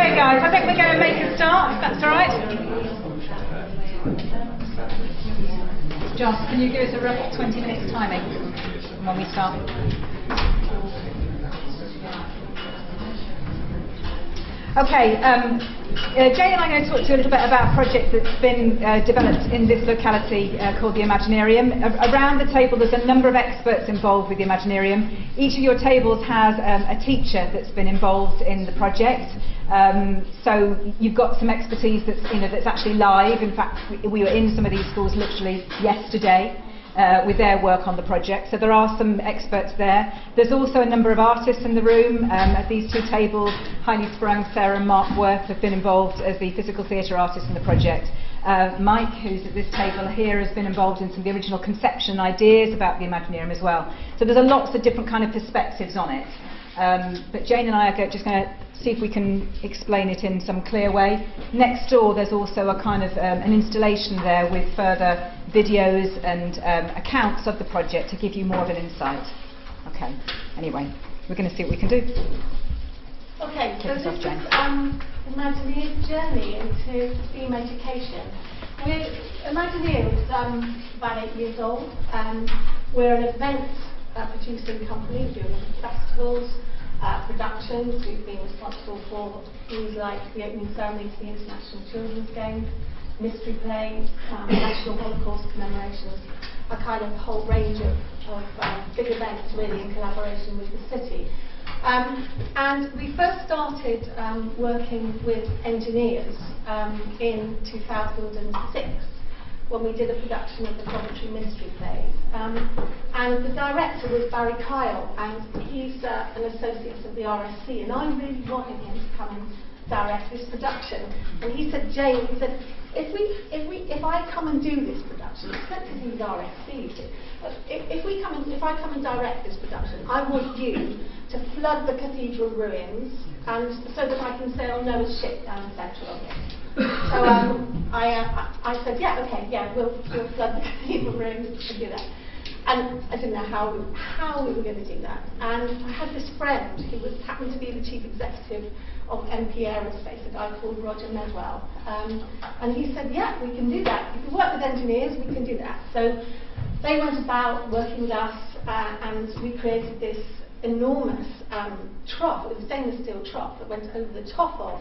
Okay guys, I think we're going to make a start, if that's alright. John, can you give us a rough 20 minutes timing when we start? Okay, Jane and I are going to talk to you a little bit about a project that's been developed in this locality called the Imagineerium. Around the table there's a number of experts involved with the Imagineerium. Each of your tables has a teacher that's been involved in the project. So you've got some expertise that's actually live. In fact, we were in some of these schools literally yesterday with their work on the project. So there are some experts there. There's also a number of artists in the room. At these two tables, Hailey Sprung, Sarah and Mark Worth have been involved as the physical theatre artists in the project. Mike, who's at this table here, has been involved in some of the original conception ideas about the Imagineerium as well. So there's lots of different kind of perspectives on it. But Jane and I are just going to see if we can explain it in some clear way. Next door there's also a kind of an installation there with further videos and accounts of the project to give you more of an insight. Okay, anyway, we're going to see what we can do. Okay, so this is Jane. Imagineer's journey into theme education. Imagineer is about 8 years old. We're an event producing company. We do festivals, productions. We've been responsible for things like the opening ceremony to the International Children's Games, mystery plays, National Holocaust commemorations, a kind of whole range of big events really in collaboration with the city. And we first started working with engineers in 2006 when we did a production of the Coventry mystery plays. And the director was Barry Kyle, and he's an associate of the RSC, and I really wanted him to come and direct this production. And he said, Jane, he said, if I come and do this production, it's not because he's RSC, but if I come and direct this production, I want you to flood the cathedral ruins, and so that I can sail Noah's ship down the centre of it. So I said, yeah, okay, yeah, we'll flood the cathedral ruins and do that. And I didn't know how we were going to do that. And I had this friend who happened to be the chief executive of MP Aerospace, a guy called Roger Medwell. And he said, yeah, we can do that. If we work with engineers, we can do that. So they went about working with us, and we created this enormous trough. It was a stainless steel trough that went over the top of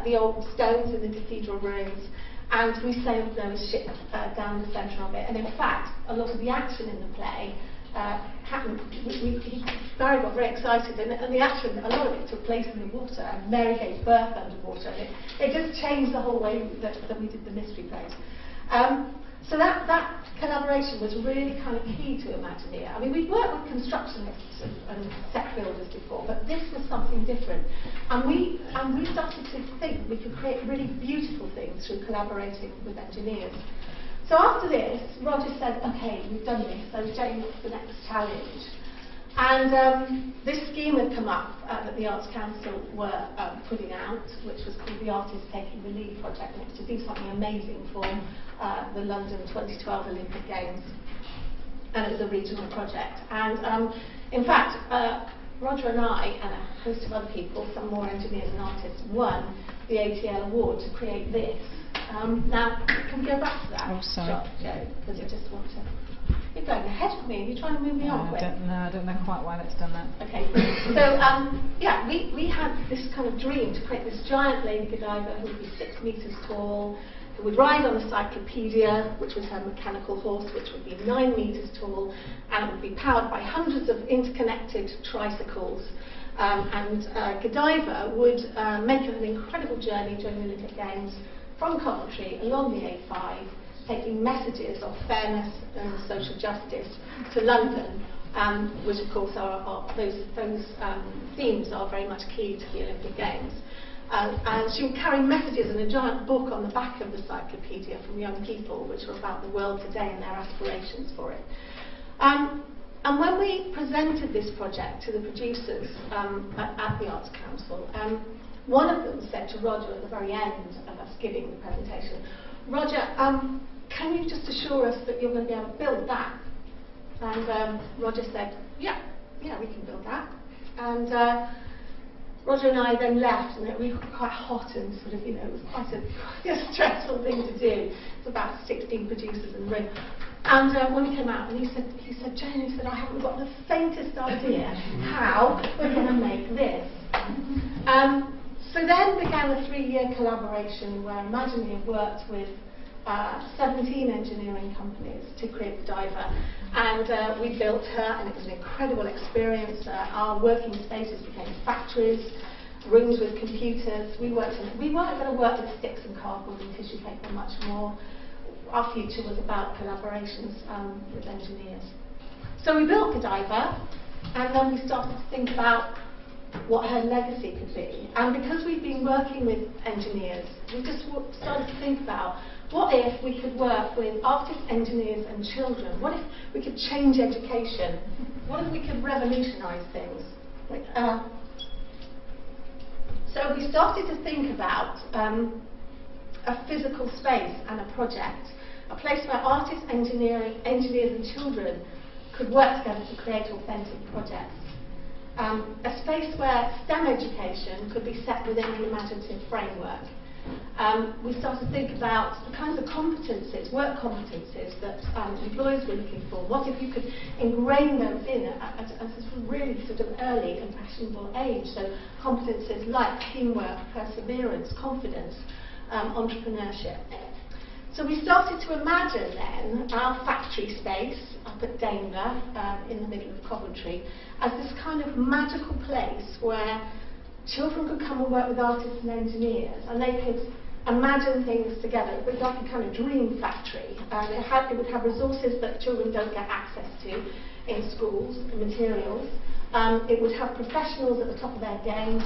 the old stones in the cathedral ruins, and we sailed Noah's ship down the centre of it. And in fact, a lot of the action in the play happened. Barry got very excited, and the action, a lot of it took place in the water, and Mary gave birth underwater, and it just changed the whole way that we did the mystery plays. So that collaboration was really kind of key to Imagineer. I mean, we'd worked with constructionists and set builders before, but this was something different. And we started to think we could create really beautiful things through collaborating with engineers. So after this, Roger said, okay, we've done this, so Jane, what's the next challenge? And this scheme had come up that the Arts Council were putting out, which was called the Artists Taking the Lead project, and it was to do something amazing for the London 2012 Olympic Games. And it was a regional project. And in fact, Roger and I, and a host of other people, some more engineers and artists, won the ATL award to create this. Now, can we go back to that shot, Joe? Because I just want to... You're going ahead of me. Are you trying to move me on quick? I don't know quite why that's done that. Okay. So, yeah, we had this kind of dream to create this giant Lady Godiva who would be 6 metres tall, who would ride on a cyclopedia, which was her mechanical horse, which would be 9 metres tall, and it would be powered by hundreds of interconnected tricycles. And Godiva would make an incredible journey during the Olympic Games from Coventry along the A5, taking messages of fairness and social justice to London, which of course those themes are very much key to the Olympic Games. And she would carry messages in a giant book on the back of the cyclopedia from young people, which were about the world today and their aspirations for it. And when we presented this project to the producers at the Arts Council, one of them said to Roger at the very end of us giving the presentation, Roger, can you just assure us that you're going to be able to build that? And Roger said, yeah, we can build that. And Roger and I then left, and we got quite hot and sort of, it was quite a stressful thing to do. It's about 16 producers in the room. And when we came out, and he said, Jane, I haven't got the faintest idea how we're going to make this. So then began a 3-year collaboration where Imagineerium worked with 17 engineering companies to create the diver, and we built her, and it was an incredible experience. Our working spaces became factories, rooms with computers. We weren't going to work with sticks and cardboard and tissue paper much more. Our future was about collaborations with engineers. So we built Godiva, and then we started to think about what her legacy could be. And because we've been working with engineers, we just started to think about, what if we could work with artists, engineers and children? What if we could change education? What if we could revolutionise things? So we started to think about a physical space and a project, a place where artists, engineers and children could work together to create authentic projects. A space where STEM education could be set within an imaginative framework. We started to think about the kinds of competences, work competences that employers were looking for. What if you could ingrain those in at a really sort of early, impressionable age? So competences like teamwork, perseverance, confidence, entrepreneurship. So we started to imagine then our factory space up at Daimler in the middle of Coventry as this kind of magical place where children could come and work with artists and engineers, and they could imagine things together. It was like a kind of dream factory. It would have resources that children don't get access to in schools, materials. It would have professionals at the top of their game,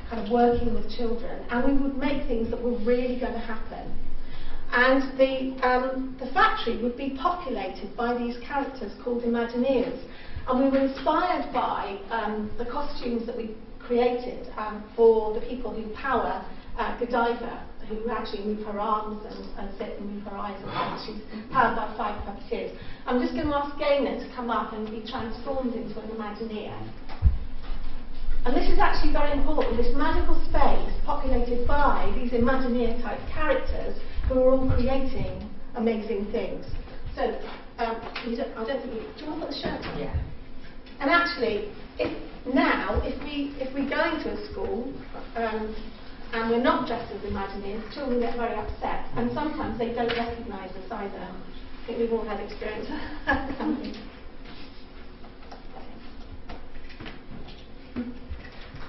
kind of working with children, and we would make things that were really going to happen. And the factory would be populated by these characters called Imagineers, and we were inspired by the costumes that we created for the people who power Godiva, who actually move her arms and sit and move her eyes, and she's powered by 5 puppeteers. I'm just going to ask Gaynor to come up and be transformed into an Imagineer. And this is actually very important, this magical space populated by these Imagineer type characters who are all creating amazing things. So, I don't think do you want to put the shirt on? Yeah. And actually, if we go into a school and we're not dressed as Imagineers, children get very upset, and sometimes they don't recognise us either. I think we've all had experience of that.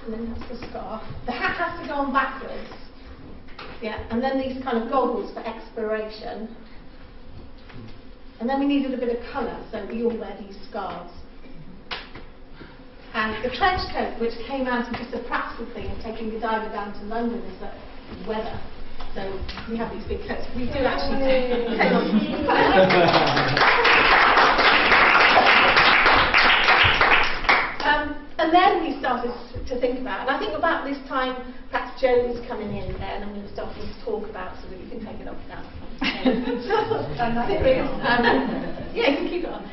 And then that's the scarf. The hat has to go on backwards. Yeah, and then these kind of goggles for exploration. And then we needed a bit of colour, so we all wear these scarves. And the trench coat, which came out of just a practical thing of taking Godiva down to London, is the weather. So we have these big coats. We do actually take on. And then we started to think about, and I think about this time, perhaps Joe was coming in then, and we were starting to talk about, so that you can take it off now. Yeah, you can keep it on.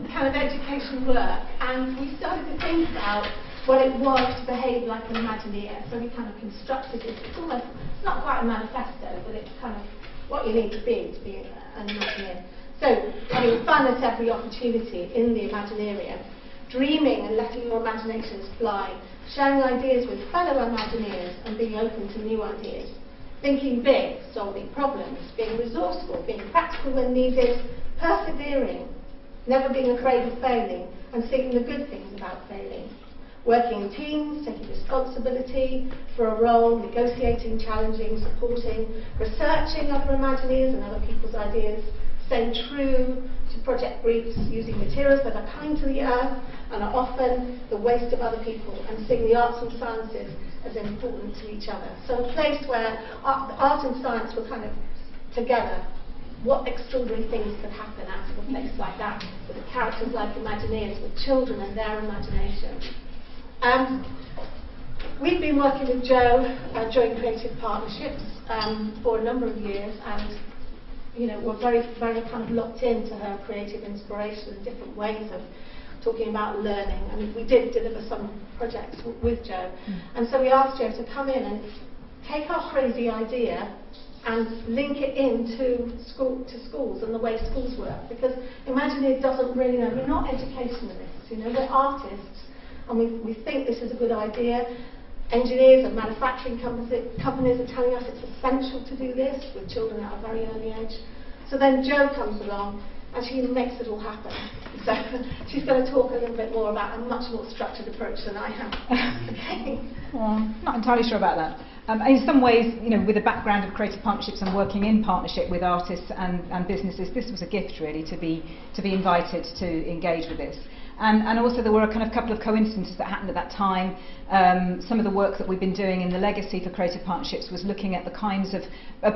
Kind of education work, and we started to think about what it was to behave like an Imagineer. So we kind of constructed this. It's almost, it's not quite a manifesto, but it's kind of what you need to be an Imagineer. So having fun at every opportunity in the Imagineerium, dreaming and letting your imaginations fly, sharing ideas with fellow Imagineers and being open to new ideas, thinking big, solving problems, being resourceful, being practical when needed, persevering, never being afraid of failing, and seeing the good things about failing, working in teams, taking responsibility for a role, negotiating, challenging, supporting, researching other Imagineers and other people's ideas, staying true to project briefs, using materials that are kind to the earth and are often the waste of other people, and seeing the arts and sciences as important to each other. So a place where art and science were kind of together. What extraordinary things could happen out of a place like that, with the characters like Imagineers, with children and their imagination. We've been working with Jo, joint creative partnerships, for a number of years, and we're very, very kind of locked into her creative inspiration and different ways of talking about learning, and we did deliver some projects with Jo. And so we asked Jo to come in and take our crazy idea and link it into schools and the way schools work, because Imagineer doesn't really know. We're not educationalists, you know, we're artists, and we think this is a good idea. Engineers and manufacturing companies are telling us it's essential to do this with children at a very early age. So then Jo comes along and she makes it all happen. So she's going to talk a little bit more about a much more structured approach than I have. Okay. Well, not entirely sure about that. In some ways, you know, with a background of creative partnerships and working in partnership with artists and businesses, this was a gift really to be invited to engage with this. And also there were a kind of couple of coincidences that happened at that time. Some of the work that we've been doing in the legacy for creative partnerships was looking at the kinds of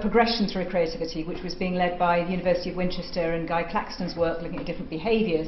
progression through creativity, which was being led by the University of Winchester and Guy Claxton's work looking at different behaviours.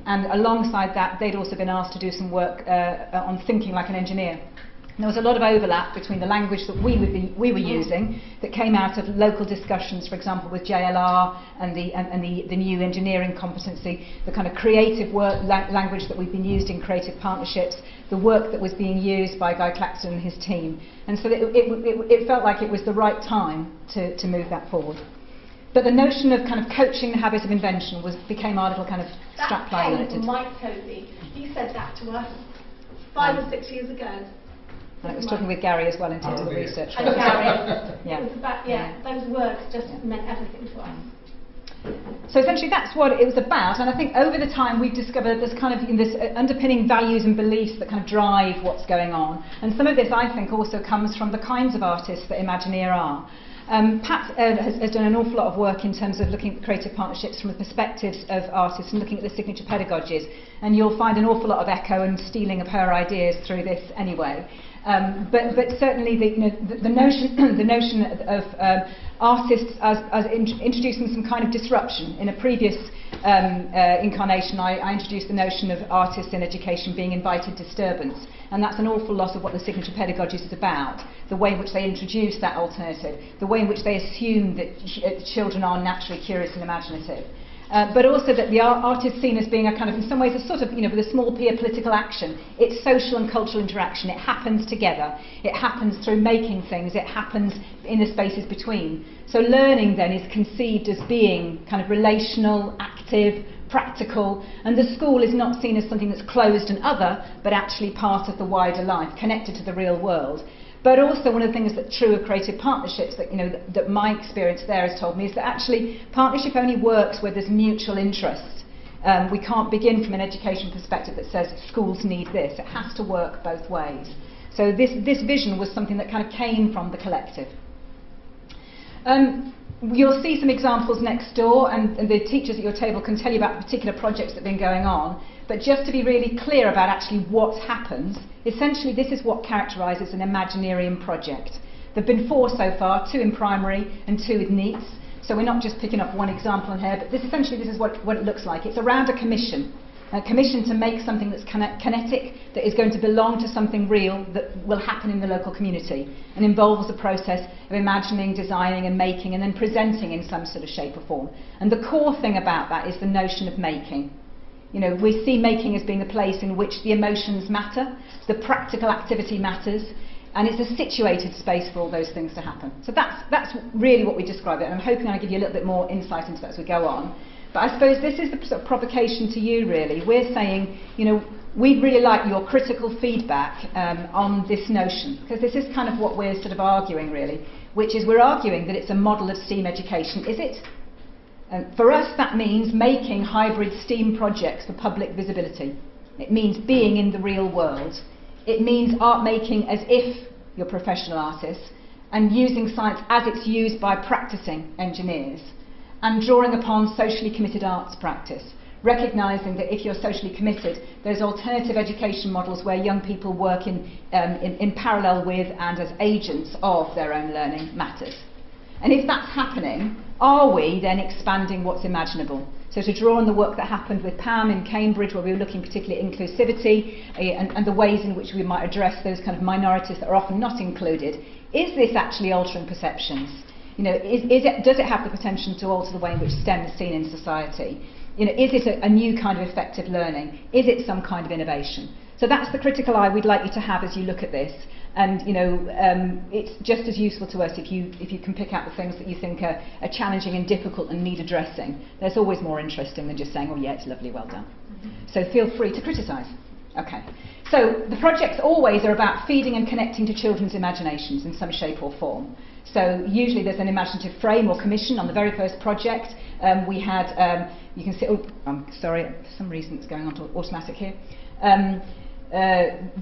And alongside that, they'd also been asked to do some work on thinking like an engineer. There was a lot of overlap between the language that we were using that came out of local discussions, for example, with JLR and the new engineering competency, the kind of creative language that we've been used in creative partnerships, the work that was being used by Guy Claxton and his team. And so it felt like it was the right time to move that forward. But the notion of kind of coaching the habit of invention became our little kind of strapline. That came from Mike Toby. He said that to us 5 or 6 years ago. And I was talking with Gary as well in terms of the research. And Gary. Yeah. It was about, those words just meant everything to us. So essentially that's what it was about, and I think over the time we've discovered there's kind of this underpinning values and beliefs that kind of drive what's going on. And some of this I think also comes from the kinds of artists that Imagineer are. Pat has done an awful lot of work in terms of looking at creative partnerships from the perspectives of artists and looking at the signature pedagogies, and you'll find an awful lot of echo and stealing of her ideas through this anyway. But certainly the notion of artists as introducing some kind of disruption. In a previous incarnation I introduced the notion of artists in education being invited disturbance, and that's an awful lot of what the signature pedagogies is about, the way in which they introduce that alternative, the way in which they assume that children are naturally curious and imaginative. But also that the art is seen as being a kind of, in some ways, a sort of, with a small p, a political action. It's social and cultural interaction. It happens together. It happens through making things. It happens in the spaces between. So learning then is conceived as being kind of relational, active, practical, and the school is not seen as something that's closed and other, but actually part of the wider life, connected to the real world. But also one of the things that's true of creative partnerships that, that my experience there has told me is that actually partnership only works where there's mutual interest. We can't begin from an education perspective that says schools need this. It has to work both ways. So this vision was something that kind of came from the collective. You'll see some examples next door, and the teachers at your table can tell you about the particular projects that have been going on. But just to be really clear about actually what's happened, essentially this is what characterises an Imagineerium project. There have been 4 so far, 2 in primary and 2 with NEETs. So we're not just picking up one example in here, but this is what it looks like. It's around a commission to make something that's kinetic, that is going to belong to something real, that will happen in the local community, and involves a process of imagining, designing and making, and then presenting in some sort of shape or form. And the core thing about that is the notion of making. We see making as being the place in which the emotions matter, the practical activity matters, and it's a situated space for all those things to happen. So that's really what we describe it, and I'm hoping I'll give you a little bit more insight into that as we go on. But I suppose this is the sort of provocation to you, really. We're saying, we'd really like your critical feedback on this notion, because this is kind of what we're sort of arguing, really, which is we're arguing that it's a model of STEAM education. Is it? For us, that means making hybrid STEAM projects for public visibility. It means being in the real world. It means art making as if you're professional artists, and using science as it's used by practicing engineers, and drawing upon socially committed arts practice, recognising that if you're socially committed, there's alternative education models where young people work in parallel with and as agents of their own learning matters. And if that's happening, are we then expanding what's imaginable? So to draw on the work that happened with Pam in Cambridge, where we were looking particularly at inclusivity and the ways in which we might address those kind of minorities that are often not included, is this actually altering perceptions? Does it have the potential to alter the way in which STEM is seen in society? Is it a new kind of effective learning? Is it some kind of innovation? So that's the critical eye we'd like you to have as you look at this. And it's just as useful to us if you can pick out the things that you think are challenging and difficult and need addressing. That's always more interesting than just saying, oh yeah, it's lovely, well done. So feel free to criticise. Okay. So the projects always are about feeding and connecting to children's imaginations in some shape or form. So usually there's an imaginative frame or commission on the very first project. We had, you can see, oh, I'm sorry, for some reason it's going on to automatic here.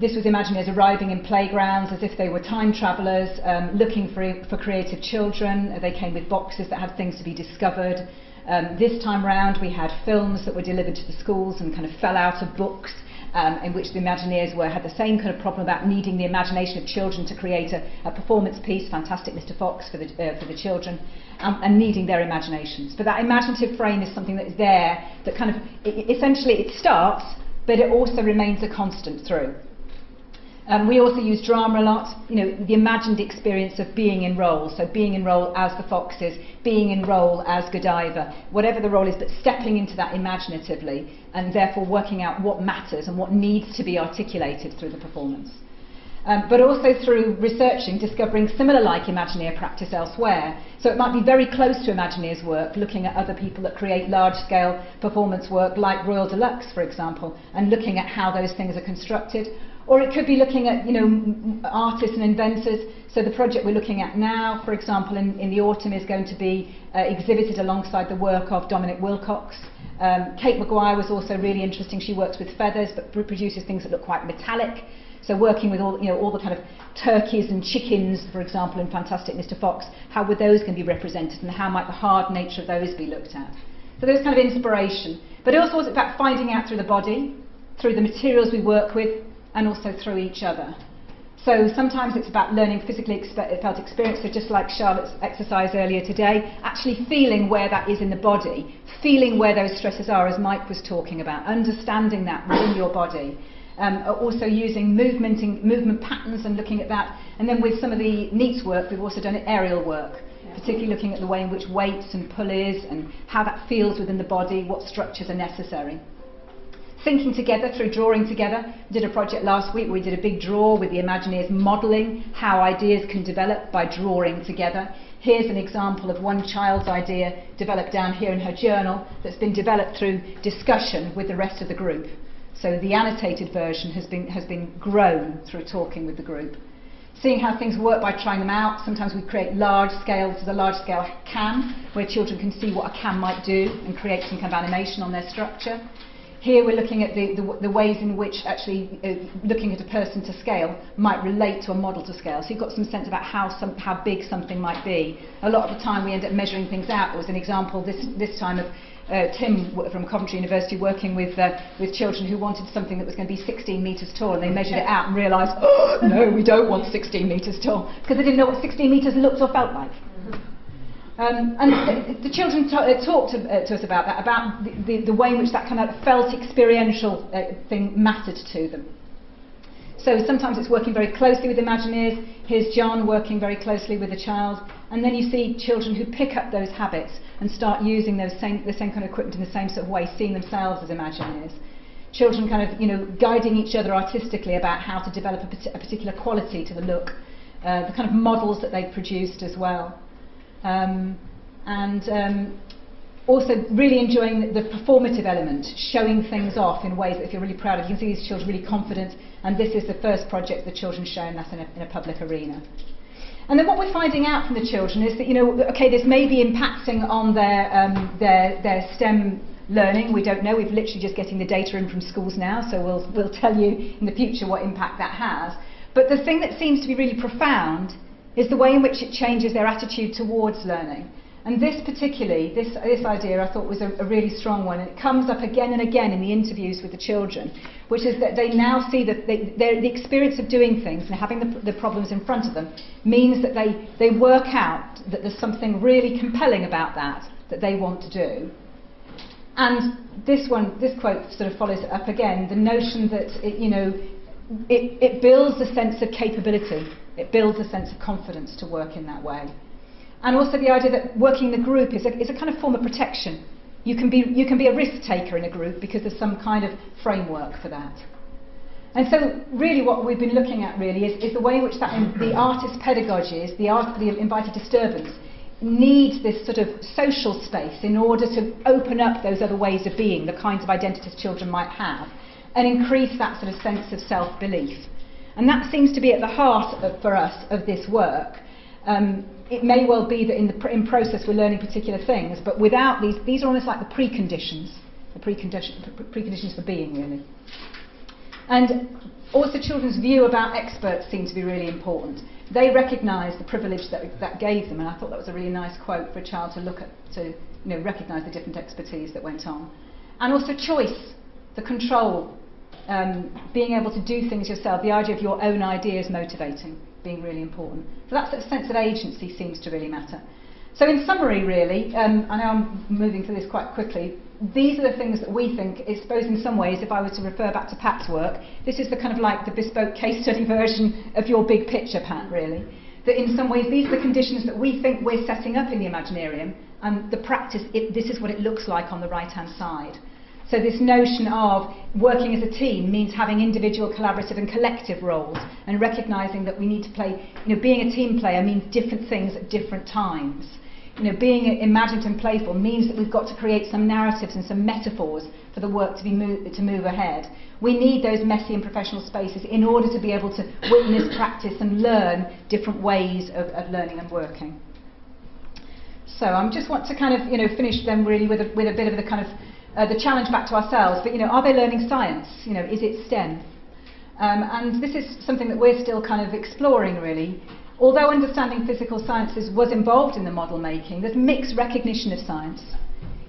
This was Imagineers arriving in playgrounds as if they were time travellers, looking for creative children. They came with boxes that had things to be discovered. This time round we had films that were delivered to the schools and kind of fell out of books, in which the Imagineers had the same kind of problem about needing the imagination of children to create a performance piece, Fantastic Mr. Fox for the children, and needing their imaginations. But that imaginative frame is something that is there, that kind of, essentially it starts, but it also remains a constant through. We also use drama a lot, the imagined experience of being in role, so being in role as the foxes, being in role as Godiva, whatever the role is, but stepping into that imaginatively and therefore working out what matters and what needs to be articulated through the performance. But also through researching, discovering similar-like Imagineer practice elsewhere. So it might be very close to Imagineer's work, looking at other people that create large-scale performance work, like Royal Deluxe, for example, and looking at how those things are constructed. Or it could be looking at, artists and inventors. So the project we're looking at now, for example, in the autumn is going to be exhibited alongside the work of Dominic Wilcox. Kate Maguire was also really interesting. She works with feathers, but produces things that look quite metallic. So working with all the kind of turkeys and chickens, for example, in Fantastic Mr. Fox, how would those going to be represented, and how might the hard nature of those be looked at? So there's kind of inspiration. But it also is about finding out through the body, through the materials we work with, and also through each other. So sometimes it's about learning physically felt experience, so just like Charlotte's exercise earlier today, actually feeling where that is in the body, feeling where those stresses are, as Mike was talking about, understanding that within your body. Also using movement patterns and looking at that. And then with some of the neat work, we've also done aerial work, particularly looking at the way in which weights and pulleys and how that feels within the body, what structures are necessary. Thinking together through drawing together. We did a project last week where we did a big draw with the Imagineers modelling how ideas can develop by drawing together. Here's an example of one child's idea developed down here in her journal that's been developed through discussion with the rest of the group. So the annotated version has been grown through talking with the group. Seeing how things work by trying them out. Sometimes we create large scale, this is a large scale cam, where children can see what a cam might do and create some kind of animation on their structure. Here we're looking at the ways in which actually looking at a person to scale might relate to a model to scale. So you've got some sense about how big something might be. A lot of the time we end up measuring things out. There was an example this time of Tim from Coventry University working with children who wanted something that was going to be 16 metres tall, and they measured it out and realised, oh, no, we don't want 16 metres tall, because they didn't know what 16 metres looked or felt like. And the children talked to us about that, about the way in which that kind of felt experiential thing mattered to them. So sometimes it's working very closely with Imagineers. Here's John working very closely with a child, and then you see children who pick up those habits and start using the same kind of equipment in the same sort of way, seeing themselves as Imagineers. Children kind of guiding each other artistically about how to develop a particular quality to the look, the kind of models that they've produced as well. Also really enjoying the performative element, showing things off in ways that if you're really proud of. You can see these children really confident, and this is the first project the children showing that in a public arena. And then what we're finding out from the children is that, okay, this may be impacting on their STEM learning. We don't know. We're literally just getting the data in from schools now, so we'll tell you in the future what impact that has. But the thing that seems to be really profound is the way in which it changes their attitude towards learning. And this particularly, this idea I thought was a really strong one, and it comes up again and again in the interviews with the children, which is that they now see that the experience of doing things and having the problems in front of them means that they work out that there's something really compelling about that they want to do. And this quote sort of follows it up again, the notion that it builds a sense of capability, it builds a sense of confidence to work in that way. And also the idea that working in the group is a kind of form of protection. You can be a risk taker in a group because there's some kind of framework for that. And so really what we've been looking at really is the way in which the artist pedagogies, the invited disturbance, needs this sort of social space in order to open up those other ways of being, the kinds of identities children might have, and increase that sort of sense of self-belief. And that seems to be at the heart for us of this work. It may well be that in process we're learning particular things, but without these are almost like the preconditions for being, really. And also children's view about experts seem to be really important. They recognise the privilege that gave them, and I thought that was a really nice quote for a child to look at, to recognise the different expertise that went on. And also choice, the control being able to do things yourself, the idea of your own ideas motivating, being really important. So that sense of agency seems to really matter. So in summary, really, I know I'm moving through this quite quickly, these are the things that we think, I suppose in some ways, if I were to refer back to Pat's work, this is the kind of like the bespoke case study version of your big picture, Pat, really. That in some ways, these are the conditions that we think we're setting up in the Imaginerium, and the practice, this is what it looks like on the right-hand side. So this notion of working as a team means having individual, collaborative and collective roles, and recognising that we need to play, being a team player means different things at different times. Being imaginative and playful means that we've got to create some narratives and some metaphors for the work to move ahead. We need those messy and professional spaces in order to be able to witness, practice and learn different ways of learning and working. So I just want to kind of finish then really with a bit of the kind of the challenge back to ourselves. But are they learning science? Is it STEM? And this is something that we're still kind of exploring really. Although understanding physical sciences was involved in the model making, there's mixed recognition of science.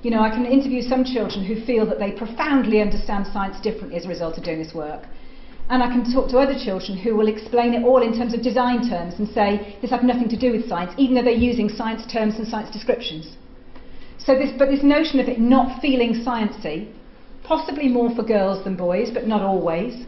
I can interview some children who feel that they profoundly understand science differently as a result of doing this work. And I can talk to other children who will explain it all in terms of design terms and say this has nothing to do with science, even though they're using science terms and science descriptions. So this notion of it not feeling sciencey, possibly more for girls than boys, but not always,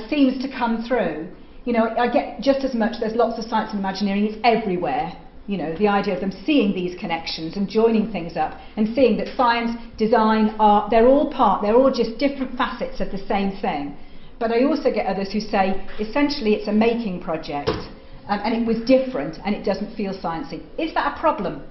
seems to come through. I get just as much, there's lots of science and Imagineering, it's everywhere. The idea of them seeing these connections and joining things up and seeing that science, design, art, they're all just different facets of the same thing. But I also get others who say, essentially it's a making project and it was different and it doesn't feel sciencey. Is that a problem?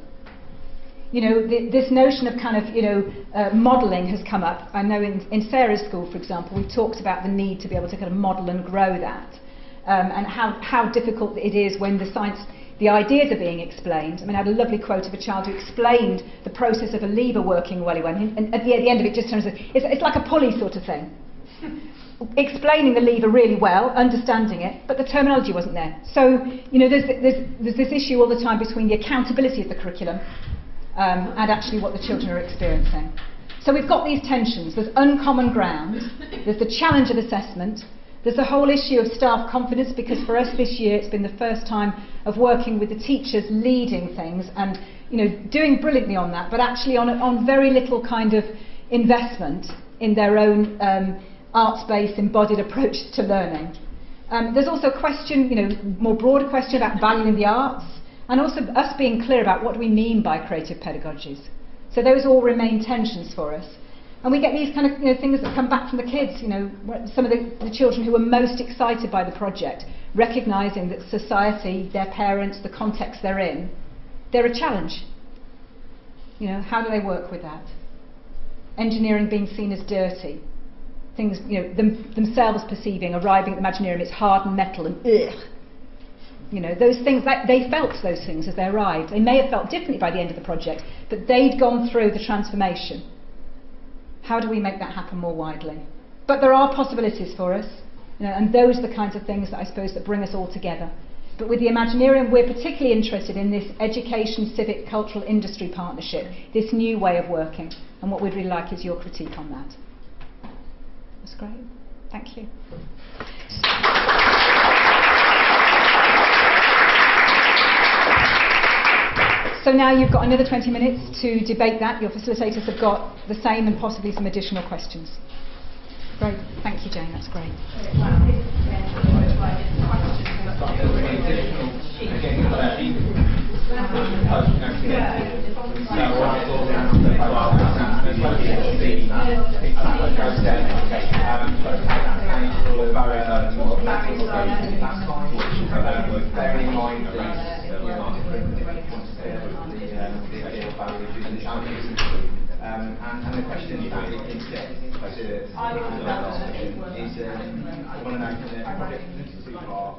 This notion of kind of, modelling has come up. I know in Sarah's school, for example, we talked about the need to be able to kind of model and grow that. And how difficult it is when the ideas are being explained. I mean, I had a lovely quote of a child who explained the process of a lever working well, and at the end of it just turns out, it's like a pulley sort of thing. Explaining the lever really well, understanding it, but the terminology wasn't there. So, there's this issue all the time between the accountability of the curriculum and actually what the children are experiencing. So we've got these tensions. There's uncommon ground, there's the challenge of assessment, there's the whole issue of staff confidence, because for us this year it's been the first time of working with the teachers leading things and doing brilliantly on that, but actually on very little kind of investment in their own arts-based embodied approach to learning. There's also a question, more broader question about valuing the arts, and also us being clear about what do we mean by creative pedagogies. So those all remain tensions for us. And we get these kind of things that come back from the kids, some of the children who were most excited by the project, recognising that society, their parents, the context they're in, they're a challenge. How do they work with that? Engineering being seen as dirty. Things, themselves perceiving, arriving at the Imaginerium, it's hard and metal and ugh. Those things, they felt those things as they arrived. They may have felt differently by the end of the project, but they'd gone through the transformation. How do we make that happen more widely? But there are possibilities for us, and those are the kinds of things that I suppose that bring us all together. But with the Imaginerium, we're particularly interested in this education, civic, cultural, industry partnership, this new way of working, and what we'd really like is your critique on that. That's great. Thank you. So now you've got another 20 minutes to debate that. Your facilitators have got the same and possibly some additional questions. Great. Thank you, Jane. That's great. And the question is, I want to know from the project to our